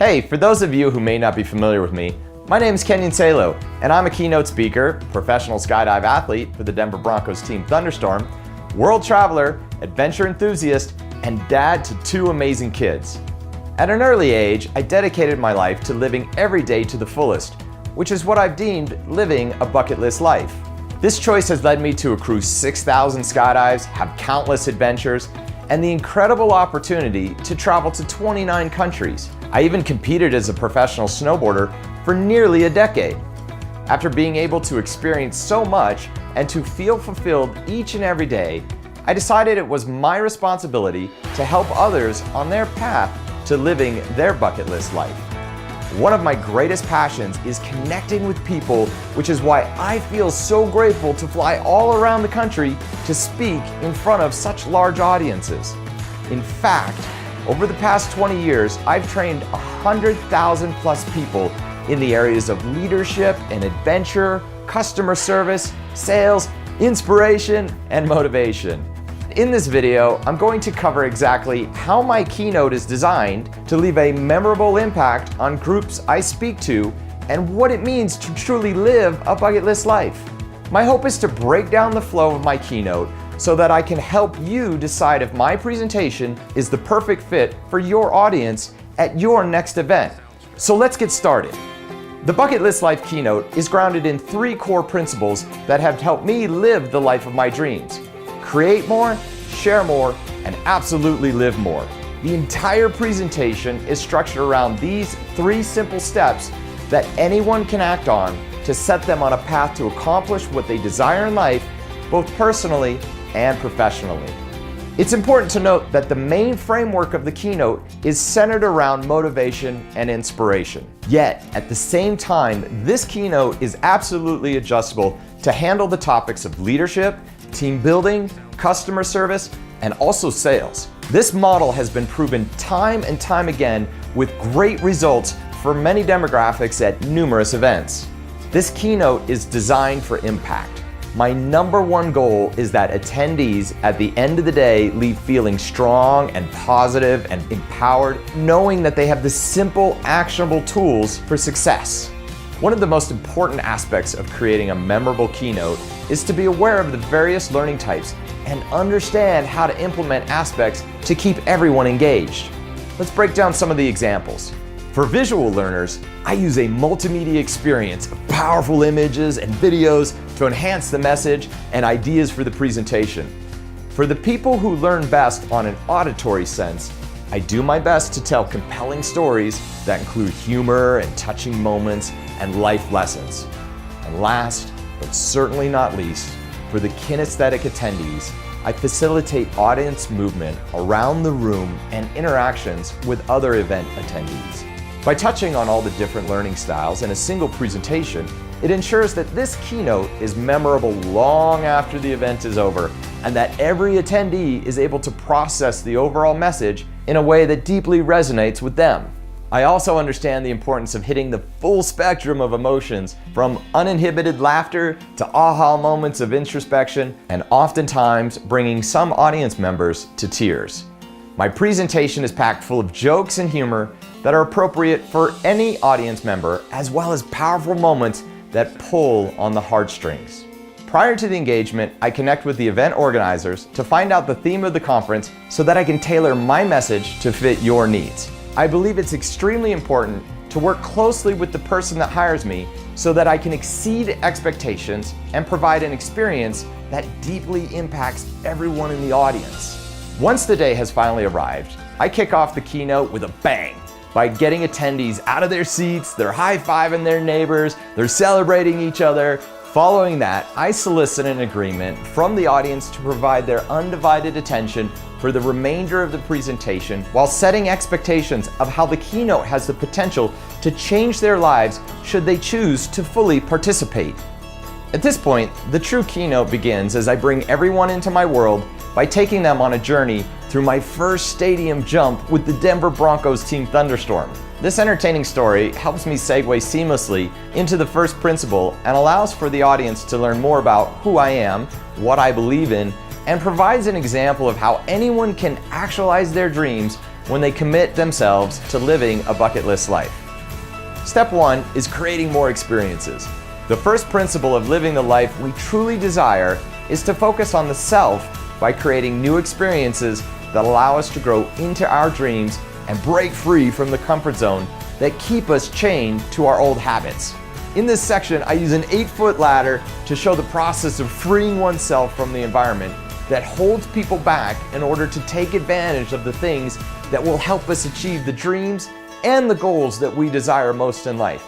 Hey, for those of you who may not be familiar with me, my name is Kenyon Salo, and I'm a keynote speaker, professional skydive athlete for the Denver Broncos team Thunderstorm, world traveler, adventure enthusiast, and dad to two amazing kids. At an early age, I dedicated my life to living every day to the fullest, which is what I've deemed living a bucket list life. This choice has led me to accrue 6,000 skydives, have countless adventures, and the incredible opportunity to travel to 29 countries. I even competed as a professional snowboarder for nearly a decade. After being able to experience so much and to feel fulfilled each and every day, I decided it was my responsibility to help others on their path to living their bucket list life. One of my greatest passions is connecting with people, which is why I feel so grateful to fly all around the country to speak in front of such large audiences. In fact, over the past 20 years, I've trained 100,000 plus people in the areas of leadership and adventure, customer service, sales, inspiration, and motivation. In this video, I'm going to cover exactly how my keynote is designed to leave a memorable impact on groups I speak to and what it means to truly live a bucket list life. My hope is to break down the flow of my keynote so that I can help you decide if my presentation is the perfect fit for your audience at your next event. So let's get started. The Bucket List Life keynote is grounded in 3 core principles that have helped me live the life of my dreams. Create more, share more, and absolutely live more. The entire presentation is structured around these 3 simple steps that anyone can act on to set them on a path to accomplish what they desire in life, both personally and professionally. It's important to note that the main framework of the keynote is centered around motivation and inspiration. Yet, at the same time, this keynote is absolutely adjustable to handle the topics of leadership, team building, customer service, and also sales. This model has been proven time and time again with great results for many demographics at numerous events. This keynote is designed for impact. My number one goal is that attendees at the end of the day leave feeling strong and positive and empowered, knowing that they have the simple, actionable tools for success. One of the most important aspects of creating a memorable keynote is to be aware of the various learning types and understand how to implement aspects to keep everyone engaged. Let's break down some of the examples. For visual learners, I use a multimedia experience of powerful images and videos to enhance the message and ideas for the presentation. For the people who learn best on an auditory sense, I do my best to tell compelling stories that include humor and touching moments and life lessons. And last, but certainly not least, for the kinesthetic attendees, I facilitate audience movement around the room and interactions with other event attendees. By touching on all the different learning styles in a single presentation, it ensures that this keynote is memorable long after the event is over, and that every attendee is able to process the overall message in a way that deeply resonates with them. I also understand the importance of hitting the full spectrum of emotions, from uninhibited laughter to aha moments of introspection, and oftentimes bringing some audience members to tears. My presentation is packed full of jokes and humor that are appropriate for any audience member, as well as powerful moments that pull on the heartstrings. Prior to the engagement, I connect with the event organizers to find out the theme of the conference so that I can tailor my message to fit your needs. I believe it's extremely important to work closely with the person that hires me so that I can exceed expectations and provide an experience that deeply impacts everyone in the audience. Once the day has finally arrived, I kick off the keynote with a bang by getting attendees out of their seats, they're high-fiving their neighbors, they're celebrating each other. Following that, I solicit an agreement from the audience to provide their undivided attention for the remainder of the presentation while setting expectations of how the keynote has the potential to change their lives should they choose to fully participate. At this point, the true keynote begins as I bring everyone into my world by taking them on a journey through my first stadium jump with the Denver Broncos team Thunderstorm. This entertaining story helps me segue seamlessly into the first principle and allows for the audience to learn more about who I am, what I believe in, and provides an example of how anyone can actualize their dreams when they commit themselves to living a bucket list life. Step 1 is creating more experiences. The first principle of living the life we truly desire is to focus on the self by creating new experiences that allow us to grow into our dreams and break free from the comfort zone that keep us chained to our old habits. In this section, I use an 8-foot ladder to show the process of freeing oneself from the environment that holds people back in order to take advantage of the things that will help us achieve the dreams and the goals that we desire most in life.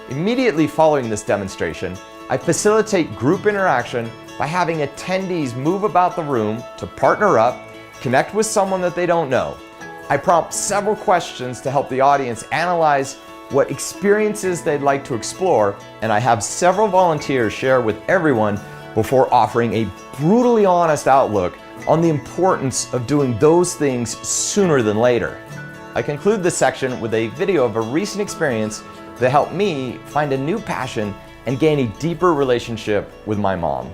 Immediately following this demonstration, I facilitate group interaction by having attendees move about the room to partner up, connect with someone that they don't know. I prompt several questions to help the audience analyze what experiences they'd like to explore, and I have several volunteers share with everyone before offering a brutally honest outlook on the importance of doing those things sooner than later. I conclude this section with a video of a recent experience that helped me find a new passion and gain a deeper relationship with my mom.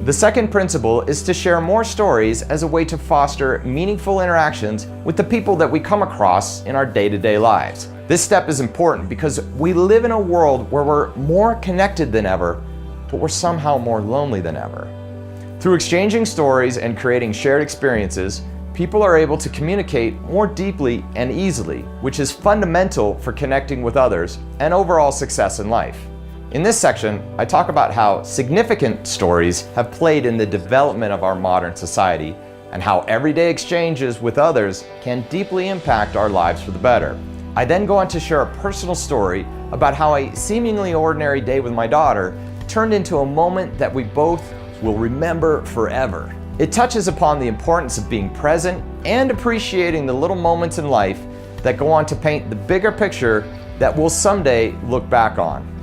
The second principle is to share more stories as a way to foster meaningful interactions with the people that we come across in our day-to-day lives. This step is important because we live in a world where we're more connected than ever, but we're somehow more lonely than ever. Through exchanging stories and creating shared experiences, people are able to communicate more deeply and easily, which is fundamental for connecting with others and overall success in life. In this section, I talk about how significant stories have played in the development of our modern society and how everyday exchanges with others can deeply impact our lives for the better. I then go on to share a personal story about how a seemingly ordinary day with my daughter turned into a moment that we both will remember forever. It touches upon the importance of being present and appreciating the little moments in life that go on to paint the bigger picture that we'll someday look back on.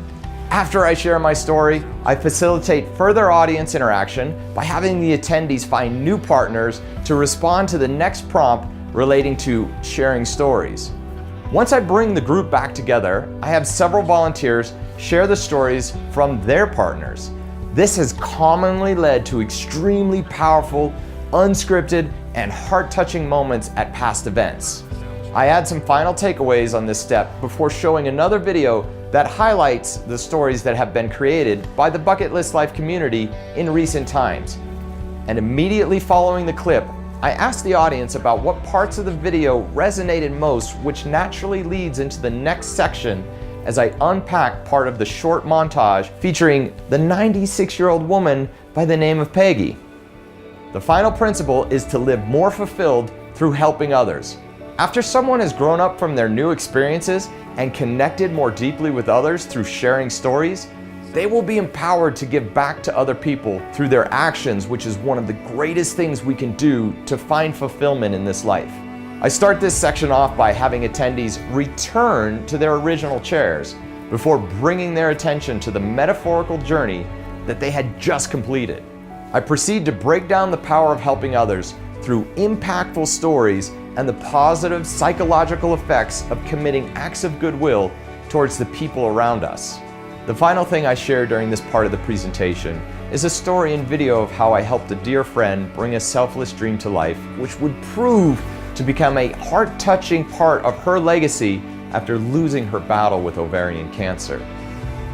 After I share my story, I facilitate further audience interaction by having the attendees find new partners to respond to the next prompt relating to sharing stories. Once I bring the group back together, I have several volunteers share the stories from their partners. This has commonly led to extremely powerful, unscripted, and heart-touching moments at past events. I add some final takeaways on this step before showing another video that highlights the stories that have been created by the Bucket List Life community in recent times. And immediately following the clip, I asked the audience about what parts of the video resonated most, which naturally leads into the next section as I unpack part of the short montage featuring the 96-year-old woman by the name of Peggy. The final principle is to live more fulfilled through helping others. After someone has grown up from their new experiences and connected more deeply with others through sharing stories, they will be empowered to give back to other people through their actions, which is one of the greatest things we can do to find fulfillment in this life. I start this section off by having attendees return to their original chairs before bringing their attention to the metaphorical journey that they had just completed. I proceed to break down the power of helping others through impactful stories and the positive psychological effects of committing acts of goodwill towards the people around us. The final thing I share during this part of the presentation is a story and video of how I helped a dear friend bring a selfless dream to life, which would prove to become a heart-touching part of her legacy after losing her battle with ovarian cancer.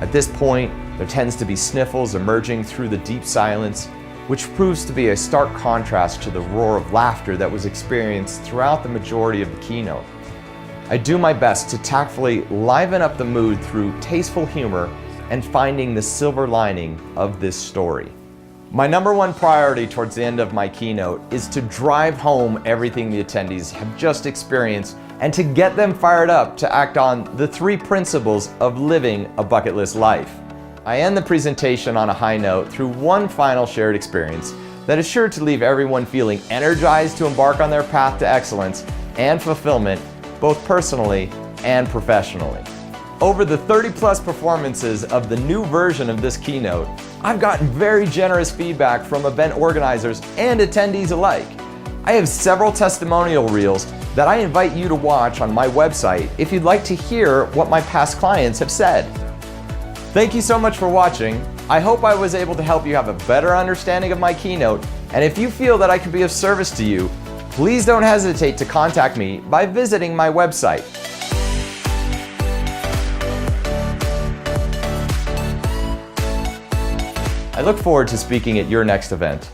At this point, there tends to be sniffles emerging through the deep silence, which proves to be a stark contrast to the roar of laughter that was experienced throughout the majority of the keynote. I do my best to tactfully liven up the mood through tasteful humor and finding the silver lining of this story. My number one priority towards the end of my keynote is to drive home everything the attendees have just experienced and to get them fired up to act on the 3 principles of living a bucket list life. I end the presentation on a high note through one final shared experience that is sure to leave everyone feeling energized to embark on their path to excellence and fulfillment, both personally and professionally. Over the 30+ performances of the new version of this keynote, I've gotten very generous feedback from event organizers and attendees alike. I have several testimonial reels that I invite you to watch on my website if you'd like to hear what my past clients have said. Thank you so much for watching. I hope I was able to help you have a better understanding of my keynote, and if you feel that I could be of service to you, please don't hesitate to contact me by visiting my website. I look forward to speaking at your next event.